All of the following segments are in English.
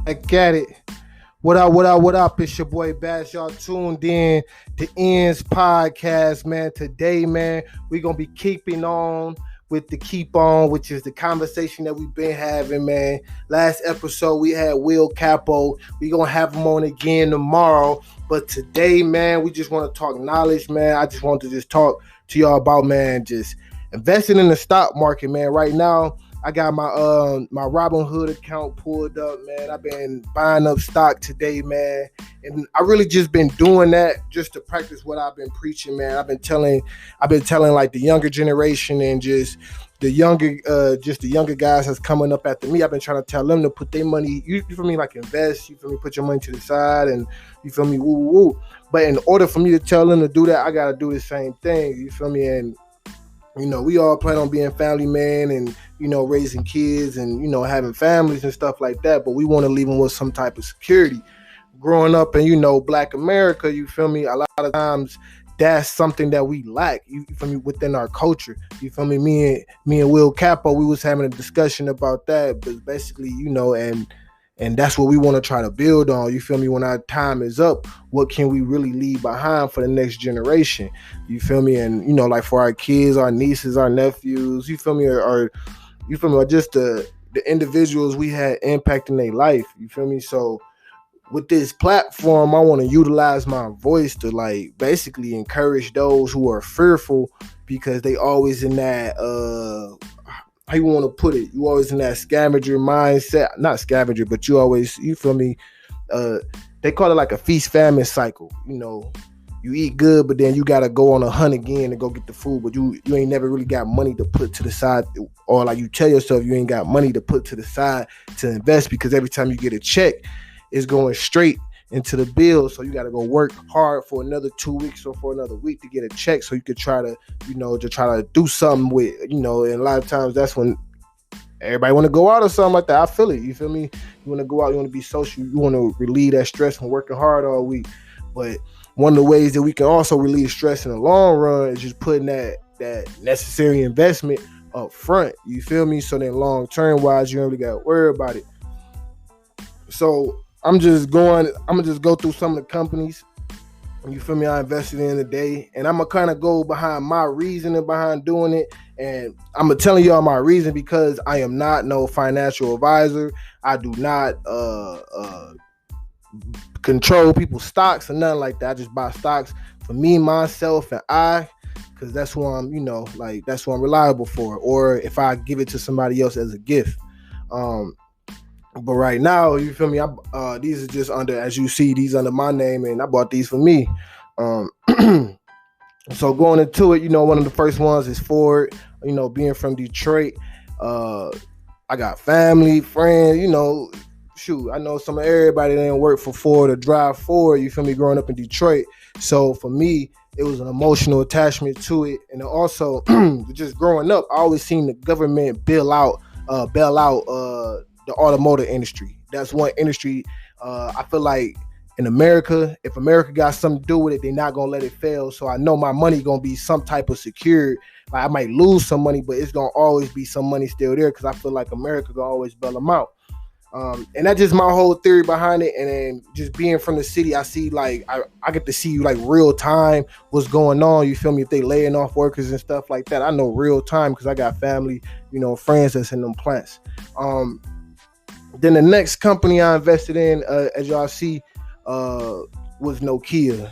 Back at it. What up, what up, what up? It's your boy Bash. Y'all tuned in to Ends Podcast, man. Today, man, we're going to be keeping on with the keep on, which is the conversation that we've been having, man. Last episode, we had Will Capo. We're going to have him on again tomorrow. But today, man, we just want to talk knowledge, man. I just want to just talk to y'all about, man, just investing in the stock market, man. Right now, I got my Robinhood account pulled up, man. I've been buying up stock today, man. And I really just been doing that just to practice what I've been preaching, man. I've been telling like the younger generation and just the younger guys that's coming up after me. I've been trying to tell them to put their money, you feel me, like invest, you feel me, put your money to the side and you feel me, woo woo. But in order for me to tell them to do that, I gotta do the same thing, you feel me? And we all plan on being family man and, raising kids and, having families and stuff like that. But we want to leave them with some type of security. Growing up in, Black America, you feel me? A lot of times that's something that we lack, you feel me, within our culture. You feel me? Me and Will Capo, we was having a discussion about that. But basically, and that's what we want to try to build on. You feel me? When our time is up, what can we really leave behind for the next generation? You feel me? And, like for our kids, our nieces, our nephews, you feel me? Or just the individuals we had impacting their life. You feel me? So with this platform, I want to utilize my voice to basically encourage those who are fearful because they always in that, how you want to put it? You always in that scavenger mindset, not scavenger, but you feel me? They call it like a feast famine cycle. You eat good, but then you got to go on a hunt again to go get the food, but you ain't never really got money to put to the side, or like you tell yourself you ain't got money to put to the side to invest because every time you get a check, it's going straight into the bill. So you got to go work hard for another 2 weeks or for another week to get a check so you could try to, to try to do something with, and a lot of times that's when everybody want to go out or something like that. I feel it. You feel me? You want to go out, you want to be social, you want to relieve that stress from working hard all week. But one of the ways that we can also relieve stress in the long run is just putting that necessary investment up front. You feel me? So then long term wise, you don't really got to worry about it. So I'm gonna go through some of the companies, you feel me, I invested in today, and I'm gonna kind of go behind my reasoning behind doing it. And I'm gonna tell y'all my reason because I am not no financial advisor. I do not control people's stocks or nothing like that. I just buy stocks for me, myself, and I, because that's what I'm, that's what I'm reliable for. Or if I give it to somebody else as a gift. But right now, you feel me? These are just under, as you see, these under my name, and I bought these for me. So going into it, one of the first ones is Ford. Being from Detroit, I got family, friends. I know some of everybody that didn't work for Ford or drive Ford. You feel me? Growing up in Detroit, so for me, it was an emotional attachment to it, and also just growing up, I always seen the government bail out the automotive industry. That's one industry I feel like in America, if America got something to do with it, they're not gonna let it fail. So I know my money gonna be some type of secured. Like I might lose some money, but it's gonna always be some money still there because I feel like America gonna always bail them out. And that's just my whole theory behind it. And then just being from the city, I see I get to see real time what's going on. You feel me? If they laying off workers and stuff like that, I know real time because I got family, friends that's in them plants. Then the next company I invested in, as y'all see, was Nokia.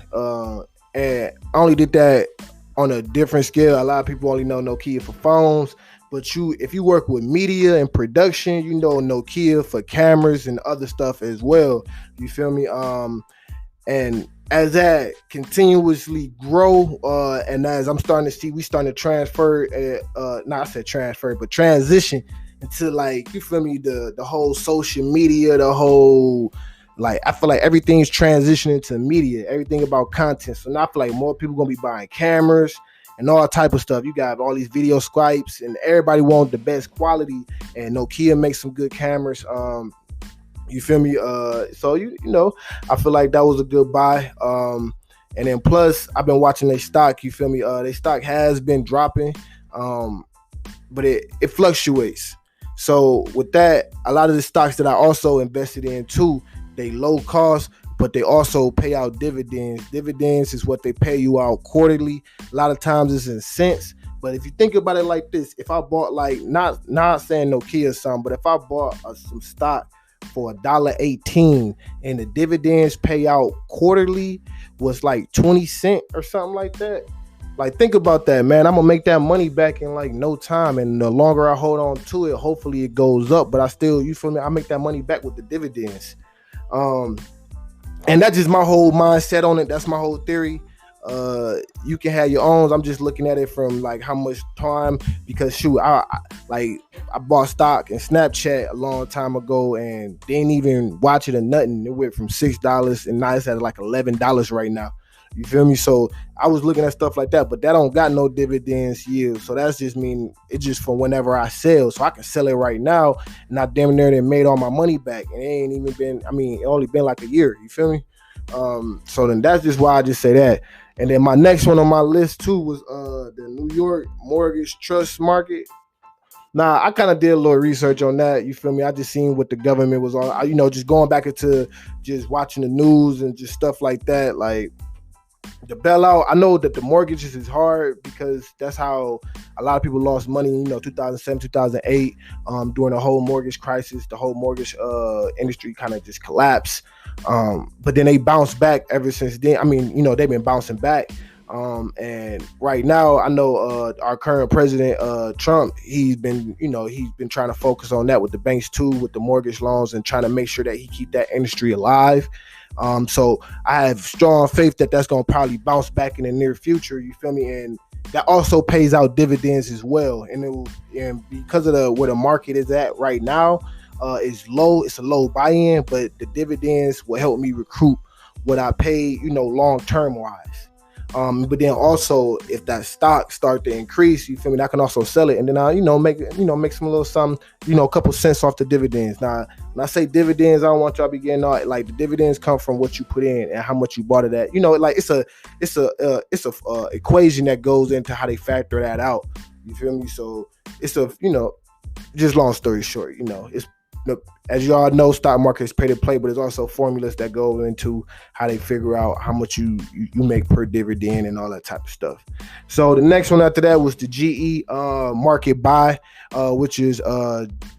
And I only did that on a different scale. A lot of people only know Nokia for phones. But if you work with media and production, Nokia for cameras and other stuff as well. You feel me? And as that continuously grow, and as I'm starting to see, we starting to transfer, transition into you feel me, the whole social media, the whole I feel like everything's transitioning to media, everything about content. So now I feel like more people gonna be buying cameras and all type of stuff. You got all these video Skypes and everybody want the best quality, and Nokia makes some good cameras. You feel me? So I feel like that was a good buy. And then plus I've been watching their stock, you feel me? Their stock has been dropping, but it fluctuates. So with that, a lot of the stocks that I also invested in too, they low cost, but they also pay out dividends. Dividends is what they pay you out quarterly. A lot of times it's in cents. But if you think about it like this, if I bought like not saying no key or something, but if I bought some stock for $1.18 and the dividends pay out quarterly was like 20 cents or something like that. Like, think about that, man. I'm gonna make that money back in like no time, and the longer I hold on to it, hopefully it goes up. But I still, you feel me? I make that money back with the dividends. Um, and that's just my whole mindset on it. That's my whole theory. You can have your own. I'm just looking at it from like how much time, because shoot, I bought stock in Snapchat a long time ago and didn't even watch it or nothing. It went from $6 and now it's at like $11 right now. You feel me? So I was looking at stuff like that, but that don't got no dividends yield. So that's just mean it's just for whenever I sell. So I can sell it right now, and I damn near then made all my money back. And it ain't even been, it only been like a year. You feel me? So then that's just why I just say that. And then my next one on my list too was the New York mortgage trust market. Nah, I kind of did a little research on that. You feel me? I just seen what the government was on. Just going back into just watching the news and just stuff like that. Like, the bailout, I know that the mortgages is hard because that's how a lot of people lost money, 2007, 2008, during the whole mortgage crisis. The whole mortgage industry kind of just collapsed. But then they bounced back ever since then. They've been bouncing back. And right now, I know our current president, Trump, he's been trying to focus on that with the banks too, with the mortgage loans, and trying to make sure that he keep that industry alive. So I have strong faith that that's going to probably bounce back in the near future. You feel me? And that also pays out dividends as well. And because of where the market is at right now, is low. It's a low buy-in, but the dividends will help me recruit what I pay, long-term wise. But then also, if that stock start to increase, you feel me, I can also sell it, and then I, make some little something, a couple cents off the dividends. Now, when I say dividends, I don't want y'all to be getting all like the dividends come from what you put in and how much you bought it at. It's a equation that goes into how they factor that out. You feel me? So it's just long story short, it's. As you all know, stock market is pay to play, but there's also formulas that go into how they figure out how much you make per dividend and all that type of stuff. So the next one after that was the GE market buy, which is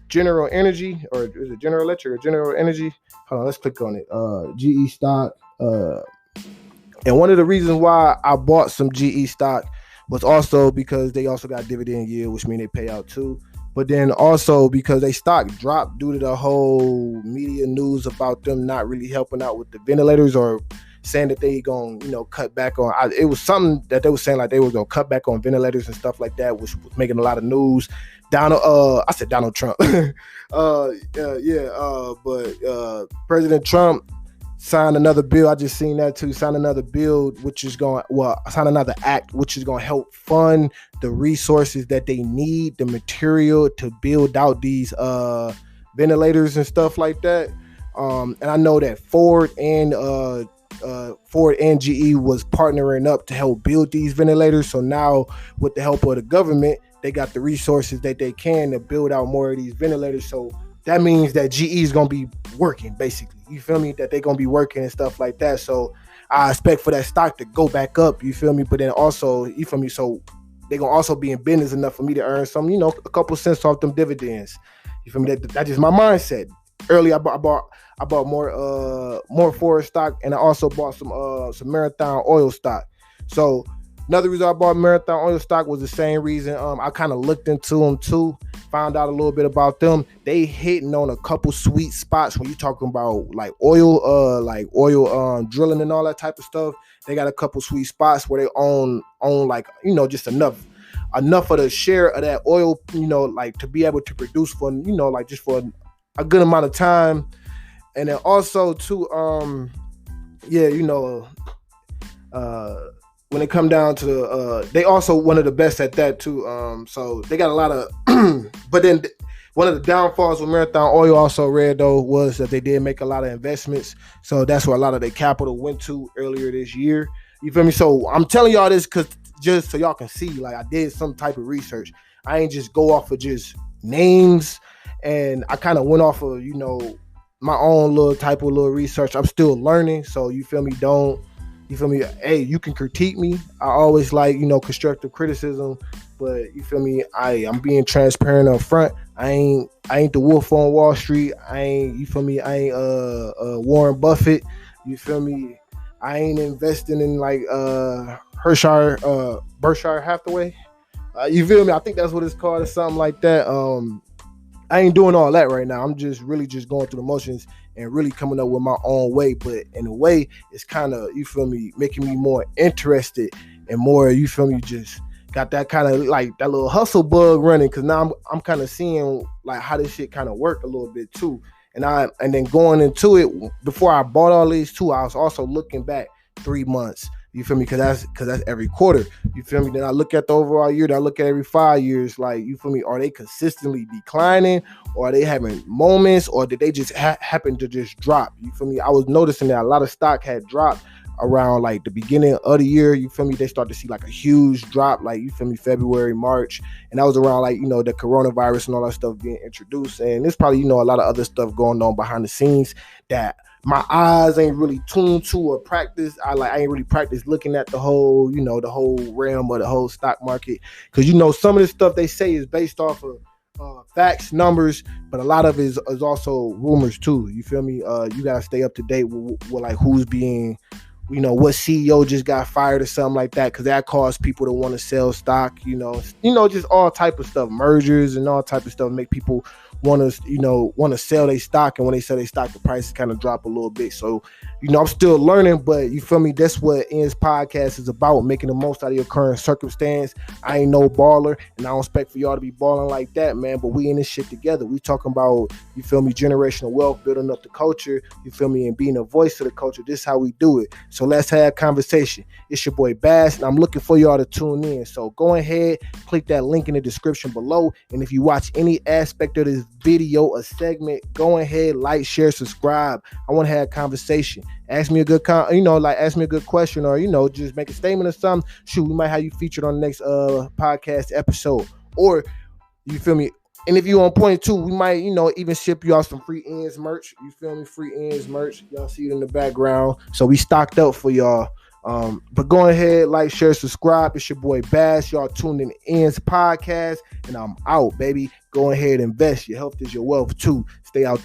General Energy, or is it General Electric or General Energy? Hold on, let's click on it. GE stock. And one of the reasons why I bought some GE stock was also because they also got dividend yield, which means they pay out too. But then also because they stock dropped due to the whole media news about them not really helping out with the ventilators, or saying that they gonna cut back on. It was something that they were saying like they were gonna cut back on ventilators and stuff like that, which was making a lot of news. I said Donald Trump. But President Trump signed another bill. I just seen that too. Sign another bill, sign another act, which is going to help fund the resources that they need, the material to build out these ventilators and stuff like that. And I know that Ford and GE was partnering up to help build these ventilators. So now, with the help of the government, they got the resources that they can to build out more of these ventilators. So that means that GE is going to be working, basically. You feel me? That they're going to be working and stuff like that. So I expect for that stock to go back up, you feel me? But then also, you feel me? So they're going to also be in business enough for me to earn some, a couple cents off them dividends. You feel me? That's just my mindset. Early, I bought more Ford stock, and I also bought some Marathon oil stock. So another reason I bought Marathon oil stock was the same reason. I kind of looked into them too, found out a little bit about them. They hitting on a couple sweet spots when you talking about like oil drilling and all that type of stuff. They got a couple sweet spots where they own like just enough of the share of that oil, like to be able to produce for like just for a good amount of time. And then also too, when it come down to they also one of the best at that too. So they got a lot of but then one of the downfalls with Marathon Oil, also read though, was that they did make a lot of investments. So that's where a lot of their capital went to earlier this year. You feel me? So I'm telling y'all this because just so y'all can see, like, I did some type of research. I ain't just go off of just names and I kind of went off of, my own little research. I'm still learning, so you feel me? You feel me? Hey, you can critique me. I always like, constructive criticism, but you feel me? I'm being transparent up front. I ain't the wolf on Wall Street. You feel me? I ain't Warren Buffett. You feel me? I ain't investing in like Berkshire Hathaway. You feel me? I think that's what it's called or something like that. I ain't doing all that right now. I'm just really just going through the motions and really coming up with my own way. But in a way, it's kind of, you feel me, making me more interested and more, you feel me, just got that kind of like that little hustle bug running. Cause now I'm kind of seeing like how this shit kind of work a little bit too. And then going into it, before I bought all these too, I was also looking back 3 months. You feel me? Cause that's every quarter. You feel me? Then I look at the overall year. Then I look at every 5 years. Like, you feel me? Are they consistently declining, or are they having moments, or did they just happen to just drop? You feel me? I was noticing that a lot of stock had dropped around like the beginning of the year. You feel me? They start to see like a huge drop, like, you feel me, February, March, and that was around like, the coronavirus and all that stuff being introduced. And there's probably, a lot of other stuff going on behind the scenes that my eyes ain't really tuned to or practice. I ain't really practiced looking at the whole, the whole realm of the whole stock market. Cause some of this stuff they say is based off of facts, numbers, but a lot of it is also rumors too. You feel me? You gotta stay up to date with like who's being, what CEO just got fired or something like that, because that caused people to want to sell stock. Just all type of stuff, mergers and all type of stuff make people want to sell their stock, and when they sell their stock, the prices kind of drop a little bit. So, I'm still learning, but you feel me? That's what Ian's podcast is about, making the most out of your current circumstance. I ain't no baller, and I don't expect for y'all to be balling like that, man. But we in this shit together. We talking about, you feel me, generational wealth, building up the culture, you feel me, and being a voice of the culture. This is how we do it. So let's have a conversation. It's your boy Bass, and I'm looking for y'all to tune in. So go ahead, click that link in the description below, and if you watch any aspect of this video, a segment, go ahead, like, share, subscribe. I want to have a conversation. Ask me a good ask me a good question, or just make a statement or something. Shoot, we might have you featured on the next podcast episode. Or, you feel me? And if you on point too, we might, even ship you out some free ends merch. You feel me? Free ends merch. Y'all see it in the background. So we stocked up for y'all. But go ahead, like, share, subscribe. It's your boy Bass. Y'all tuned in to Ends Podcast, and I'm out, baby. Go ahead, invest. Your health is your wealth too. Stay out